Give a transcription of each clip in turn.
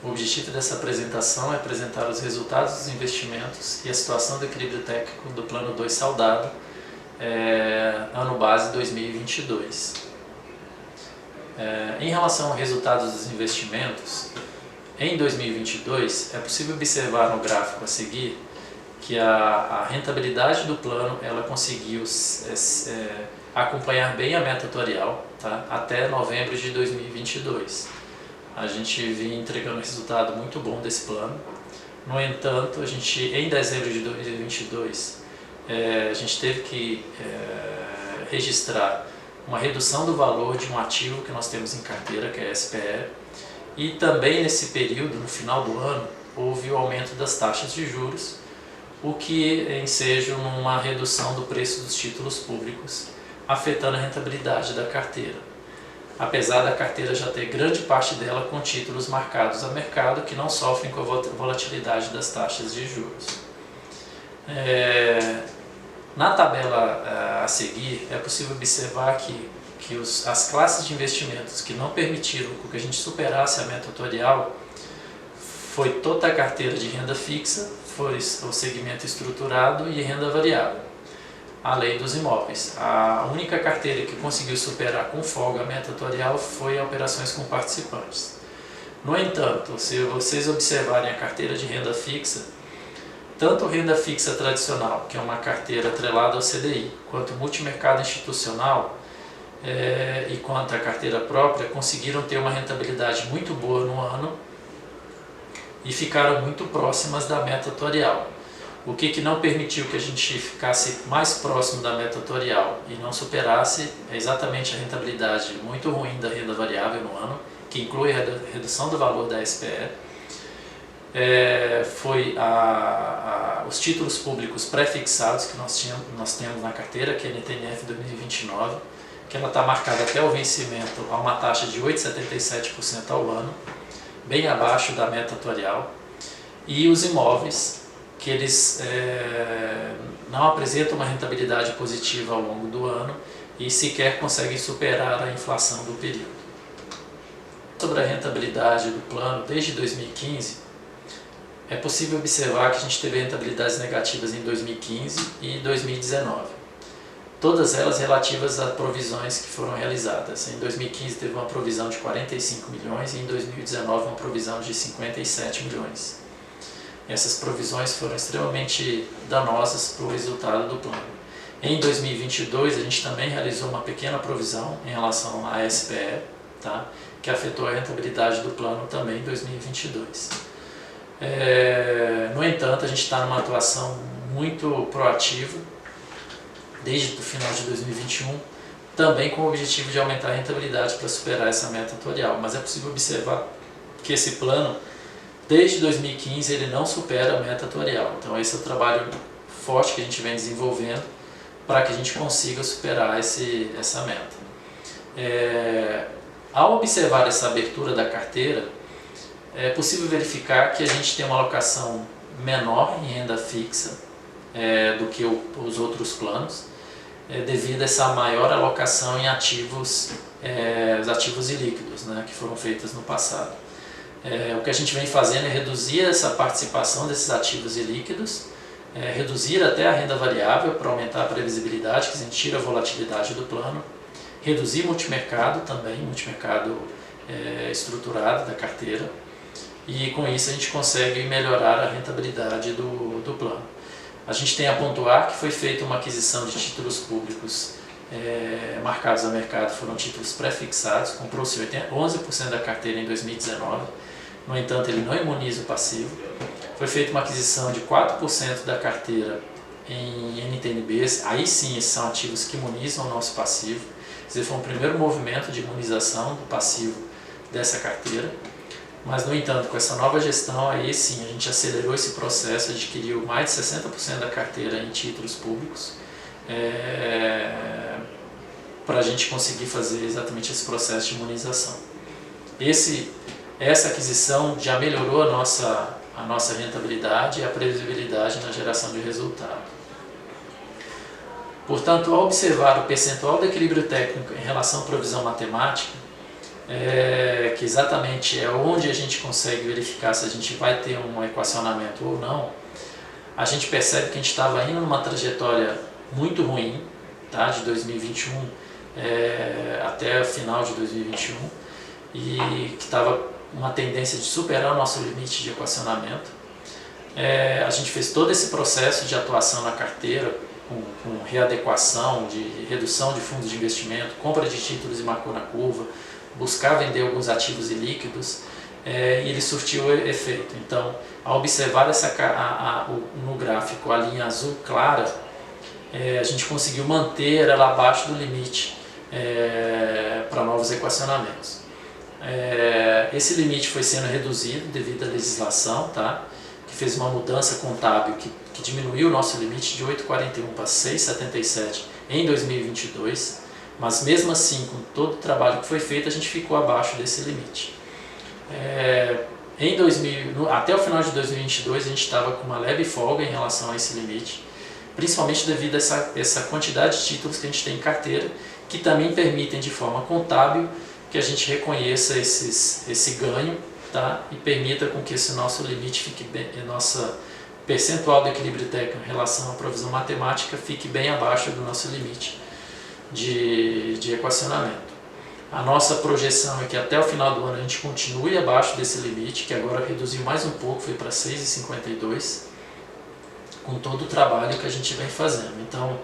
O objetivo dessa apresentação é apresentar os resultados dos investimentos e a situação do equilíbrio técnico do Plano 2 saldado, ano base 2022. Em relação aos resultados dos investimentos, em 2022 é possível observar no gráfico a seguir que a rentabilidade do plano ela conseguiu acompanhar bem a meta atuarial, tá? Até novembro de 2022. A gente vinha entregando um resultado muito bom desse plano. No entanto, em dezembro de 2022, a gente teve que registrar uma redução do valor de um ativo que nós temos em carteira, que é a SPE, e também nesse período, no final do ano, houve o aumento das taxas de juros, o que enseja uma redução do preço dos títulos públicos, afetando a rentabilidade da carteira. Apesar da carteira já ter grande parte dela com títulos marcados a mercado que não sofrem com a volatilidade das taxas de juros. Na tabela a seguir, é possível observar que as classes de investimentos que não permitiram que a gente superasse a meta atuarial foi toda a carteira de renda fixa, foi o segmento estruturado e renda variável, além dos imóveis. A única carteira que conseguiu superar com folga a meta atuarial foi operações com participantes. No entanto, se vocês observarem a carteira de renda fixa, tanto renda fixa tradicional, que é uma carteira atrelada ao CDI, quanto multimercado institucional e quanto a carteira própria, conseguiram ter uma rentabilidade muito boa no ano e ficaram muito próximas da meta atuarial. O que não permitiu que a gente ficasse mais próximo da meta atuarial e não superasse exatamente a rentabilidade muito ruim da renda variável no ano, que inclui a redução do valor da SPE, foi os títulos públicos pré-fixados que nós temos na carteira, que é a NTNF 2029, que ela está marcada até o vencimento a uma taxa de 8,77% ao ano, bem abaixo da meta atuarial, e os imóveis, que eles não apresentam uma rentabilidade positiva ao longo do ano e sequer conseguem superar a inflação do período. Sobre a rentabilidade do plano desde 2015, é possível observar que a gente teve rentabilidades negativas em 2015 e 2019. Todas elas relativas a provisões que foram realizadas. Em 2015 teve uma provisão de 45 milhões e em 2019 uma provisão de 57 milhões. Essas provisões foram extremamente danosas para o resultado do plano. Em 2022, a gente também realizou uma pequena provisão em relação à SPE, tá? Que afetou a rentabilidade do plano também em 2022. No entanto, a gente está numa atuação muito proativa, desde o final de 2021, também com o objetivo de aumentar a rentabilidade para superar essa meta atuarial. Mas é possível observar que esse plano, desde 2015, ele não supera a meta atuarial. Então esse é o trabalho forte que a gente vem desenvolvendo para que a gente consiga superar essa meta. Ao observar essa abertura da carteira, é possível verificar que a gente tem uma alocação menor em renda fixa do que os outros planos, devido a essa maior alocação em ativos, os ativos ilíquidos, né, que foram feitos no passado. O que a gente vem fazendo é reduzir essa participação desses ativos ilíquidos, reduzir até a renda variável para aumentar a previsibilidade, que a gente tira a volatilidade do plano, reduzir multimercado também, multimercado estruturado da carteira, e com isso a gente consegue melhorar a rentabilidade do plano. A gente tem a pontuar que foi feita uma aquisição de títulos públicos marcados a mercado, foram títulos pré-fixados, comprou-se 11% da carteira em 2019, no entanto ele não imuniza o passivo. Foi feita uma aquisição de 4% da carteira em NTNBs, aí sim esses são ativos que imunizam o nosso passivo, quer dizer, foi um primeiro movimento de imunização do passivo dessa carteira. Mas, no entanto, com essa nova gestão, aí sim, a gente acelerou esse processo, adquiriu mais de 60% da carteira em títulos públicos, para a gente conseguir fazer exatamente esse processo de imunização. Essa aquisição já melhorou a nossa rentabilidade e a previsibilidade na geração de resultado. Portanto, ao observar o percentual de equilíbrio técnico em relação à provisão matemática, que exatamente é onde a gente consegue verificar se a gente vai ter um equacionamento ou não, a gente percebe que a gente estava indo numa trajetória muito ruim, tá? De 2021 até o final de 2021, e que estava uma tendência de superar o nosso limite de equacionamento. A gente fez todo esse processo de atuação na carteira, com readequação, de redução de fundos de investimento, compra de títulos e marcou na curva, buscar vender alguns ativos ilíquidos, e ele surtiu efeito. Então, ao observar no gráfico a linha azul clara, a gente conseguiu manter ela abaixo do limite para novos equacionamentos. Esse limite foi sendo reduzido devido à legislação, tá? Que fez uma mudança contábil que diminuiu o nosso limite de 8,41 para 6,77 em 2022, mas mesmo assim, com todo o trabalho que foi feito, a gente ficou abaixo desse limite. Até o final de 2022 a gente estava com uma leve folga em relação a esse limite, principalmente devido a essa quantidade de títulos que a gente tem em carteira, que também permitem de forma contábil que a gente reconheça esse ganho, tá? E permita com que esse nosso limite fique bem, nossa percentual do equilíbrio técnico em relação à provisão matemática fique bem abaixo do nosso limite de equacionamento. A nossa projeção é que até o final do ano a gente continue abaixo desse limite, que agora reduziu mais um pouco, foi para 6,52, com todo o trabalho que a gente vem fazendo. Então,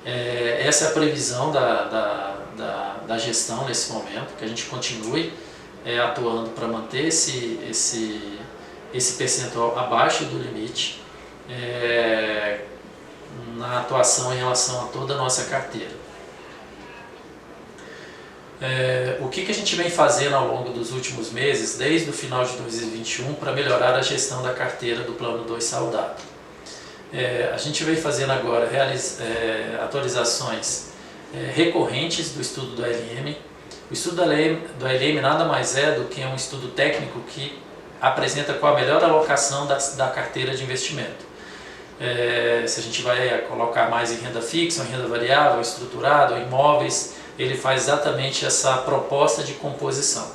essa é a previsão da gestão nesse momento, que a gente continue atuando para manter esse percentual abaixo do limite na atuação em relação a toda a nossa carteira. O que a gente vem fazendo ao longo dos últimos meses, desde o final de 2021, para melhorar a gestão da carteira do Plano 2 Saudável? A gente vem fazendo agora atualizações recorrentes do estudo do ALM. O estudo do ALM nada mais é do que um estudo técnico que apresenta qual a melhor alocação da carteira de investimento. Se a gente vai colocar mais em renda fixa, ou em renda variável, estruturado, ou imóveis, ele faz exatamente essa proposta de composição.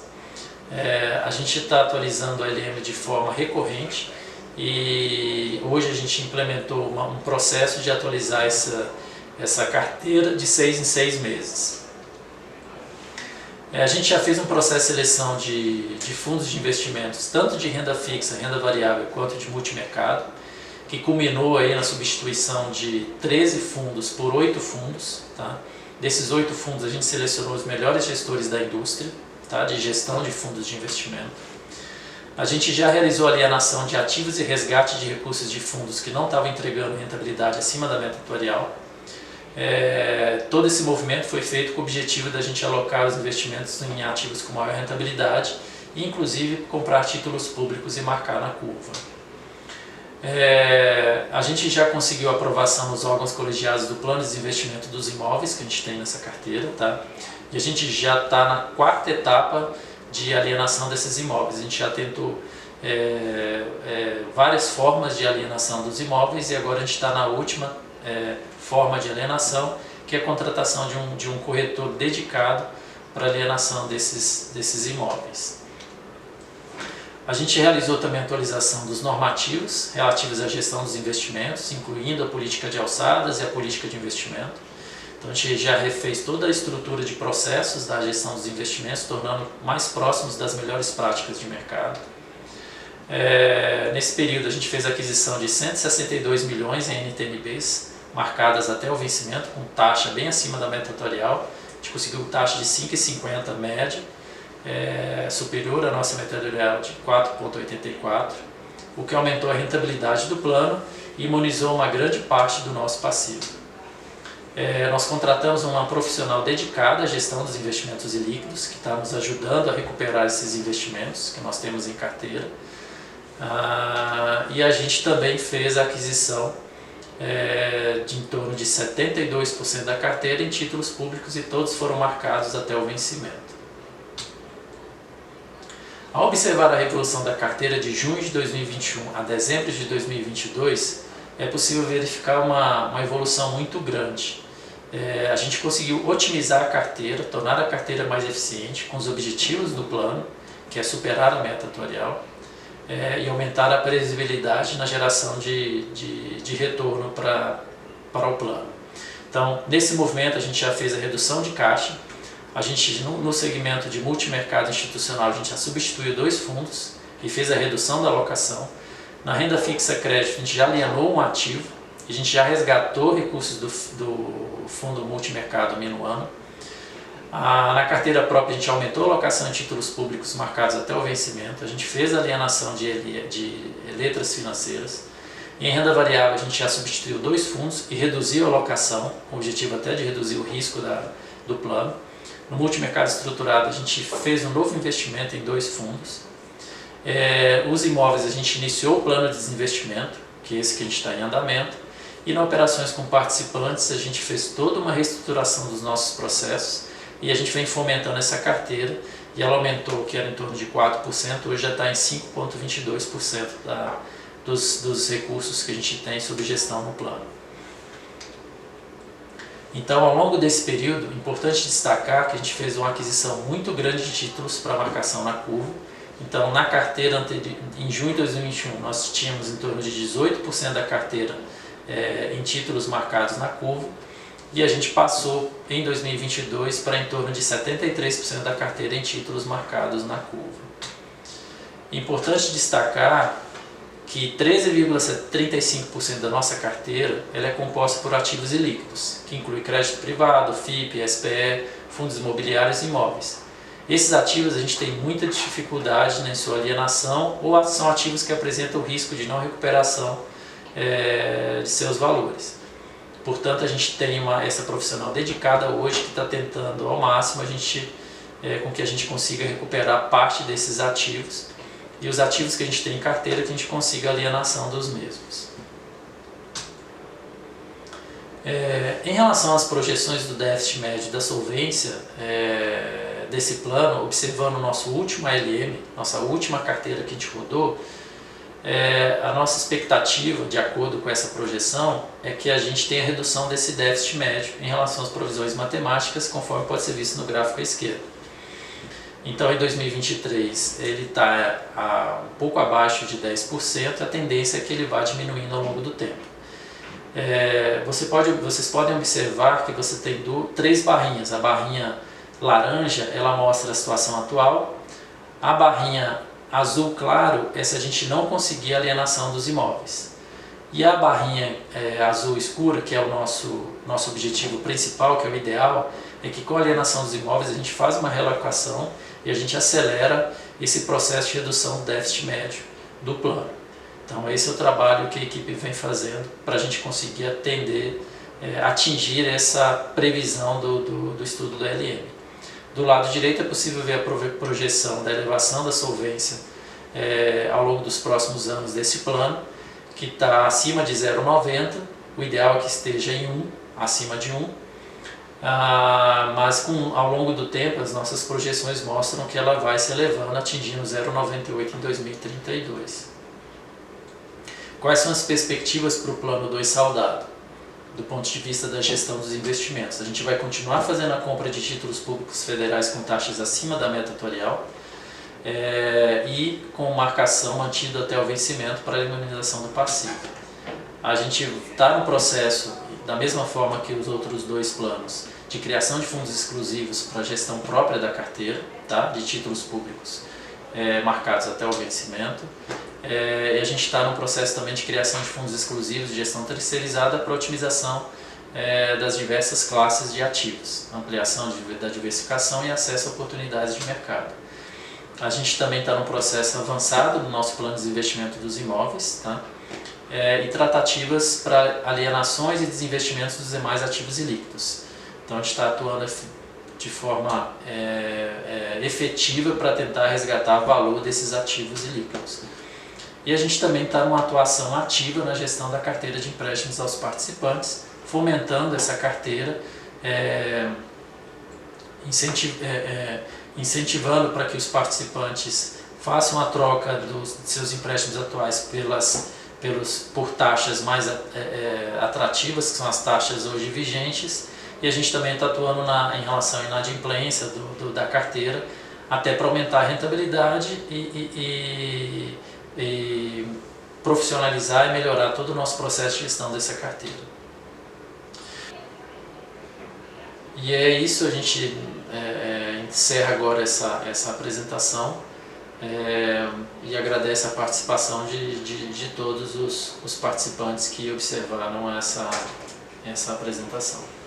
A gente está atualizando o ALM de forma recorrente e hoje a gente implementou um processo de atualizar essa carteira de 6 em 6 meses. A gente já fez um processo de seleção de fundos de investimentos, tanto de renda fixa, renda variável, quanto de multimercado, que culminou aí na substituição de 13 fundos por 8 fundos. Tá? Desses 8 fundos a gente selecionou os melhores gestores da indústria, tá? De gestão de fundos de investimento. A gente já realizou a alienação de ativos e resgate de recursos de fundos que não estavam entregando rentabilidade acima da meta atuarial. Todo esse movimento foi feito com o objetivo da gente alocar os investimentos em ativos com maior rentabilidade e inclusive comprar títulos públicos e marcar na curva. A gente já conseguiu aprovação nos órgãos colegiados do plano de investimento dos imóveis que a gente tem nessa carteira, tá? E a gente já está na 4ª etapa de alienação desses imóveis. A gente já tentou várias formas de alienação dos imóveis e agora a gente está na última forma de alienação, que é a contratação de um corretor dedicado para alienação desses imóveis. A gente realizou também a atualização dos normativos relativos à gestão dos investimentos, incluindo a política de alçadas e a política de investimento. Então a gente já refez toda a estrutura de processos da gestão dos investimentos, tornando mais próximos das melhores práticas de mercado. Nesse período a gente fez a aquisição de 162 milhões em NTNBs, marcadas até o vencimento, com taxa bem acima da meta atuarial. A gente conseguiu taxa de 5,50 média, superior à nossa meta atuarial de 4,84, o que aumentou a rentabilidade do plano e imunizou uma grande parte do nosso passivo. Nós contratamos uma profissional dedicada à gestão dos investimentos ilíquidos, que está nos ajudando a recuperar esses investimentos que nós temos em carteira. E a gente também fez a aquisição de em torno de 72% da carteira em títulos públicos e todos foram marcados até o vencimento. Ao observar a evolução da carteira de junho de 2021 a dezembro de 2022, é possível verificar uma evolução muito grande. a gente conseguiu otimizar a carteira, tornar a carteira mais eficiente com os objetivos do plano, que é superar a meta atuarial, e aumentar a previsibilidade na geração de retorno para o plano. Então, nesse movimento a gente já fez a redução de caixa, a gente no segmento de multimercado institucional a gente já substituiu 2 fundos e fez a redução da alocação. Na renda fixa crédito a gente já alienou um ativo, a gente já resgatou recursos do fundo multimercado minuano. Na carteira própria a gente aumentou a alocação em títulos públicos marcados até o vencimento, a gente fez a alienação de letras financeiras. E em renda variável a gente já substituiu 2 fundos e reduziu a alocação, com o objetivo até de reduzir o risco do plano. No multimercado estruturado a gente fez um novo investimento em 2 fundos. Os imóveis a gente iniciou o plano de desinvestimento, que é esse que a gente está em andamento. E nas operações com participantes a gente fez toda uma reestruturação dos nossos processos e a gente vem fomentando essa carteira e ela aumentou, que era em torno de 4%, hoje já está em 5,22% dos recursos que a gente tem sob gestão no plano. Então, ao longo desse período, é importante destacar que a gente fez uma aquisição muito grande de títulos para marcação na curva. Então, na carteira em junho de 2021, nós tínhamos em torno de 18% da carteira em títulos marcados na curva, e a gente passou em 2022 para em torno de 73% da carteira em títulos marcados na curva. Importante destacar que 13,35% da nossa carteira ela é composta por ativos ilíquidos, que inclui crédito privado, FIP, SPE, fundos imobiliários e imóveis. Esses ativos a gente tem muita dificuldade em sua alienação ou são ativos que apresentam o risco de não recuperação de seus valores. Portanto, a gente tem essa profissional dedicada hoje que está tentando ao máximo com que a gente consiga recuperar parte desses ativos e os ativos que a gente tem em carteira que a gente consiga a alienação dos mesmos. Em relação às projeções do déficit médio da solvência desse plano, observando o nosso último ALM, nossa última carteira que a gente rodou, a nossa expectativa, de acordo com essa projeção, é que a gente tenha redução desse déficit médio em relação às provisões matemáticas, conforme pode ser visto no gráfico à esquerda. Então, em 2023, ele está um pouco abaixo de 10%, a tendência é que ele vá diminuindo ao longo do tempo. Vocês podem observar que você tem 3 barrinhas. A barrinha laranja, ela mostra a situação atual. A barrinha azul claro é se a gente não conseguir a alienação dos imóveis. E a barrinha azul escura, que é o nosso objetivo principal, que é o ideal, é que com a alienação dos imóveis a gente faz uma realocação e a gente acelera esse processo de redução do déficit médio do plano. Então esse é o trabalho que a equipe vem fazendo para a gente conseguir atingir essa previsão do estudo do LM. Do lado direito é possível ver a projeção da elevação da solvência ao longo dos próximos anos desse plano, que está acima de 0,90, o ideal é que esteja em 1, acima de 1, mas ao longo do tempo as nossas projeções mostram que ela vai se elevando, atingindo 0,98 em 2032. Quais são as perspectivas para o plano 2 saudado? Do ponto de vista da gestão dos investimentos, a gente vai continuar fazendo a compra de títulos públicos federais com taxas acima da meta atuarial e com marcação mantida até o vencimento para a imunização do passivo. A gente está no processo, da mesma forma que os outros 2 planos, de criação de fundos exclusivos para a gestão própria da carteira, de títulos públicos marcados até o vencimento. E a gente está no processo também de criação de fundos exclusivos de gestão terceirizada para otimização das diversas classes de ativos, ampliação da diversificação e acesso a oportunidades de mercado. A gente também está no processo avançado do nosso plano de desinvestimento dos imóveis, e tratativas para alienações e desinvestimentos dos demais ativos ilíquidos. Então a gente está atuando de forma efetiva para tentar resgatar o valor desses ativos ilíquidos. E a gente também está numa atuação ativa na gestão da carteira de empréstimos aos participantes, fomentando essa carteira, incentivando para que os participantes façam a troca dos seus empréstimos atuais por taxas mais atrativas, que são as taxas hoje vigentes, e a gente também está atuando em relação à inadimplência da carteira, até para aumentar a rentabilidade e profissionalizar e melhorar todo o nosso processo de gestão dessa carteira. E é isso, a gente encerra agora essa apresentação e agradece a participação de todos os participantes que observaram essa apresentação.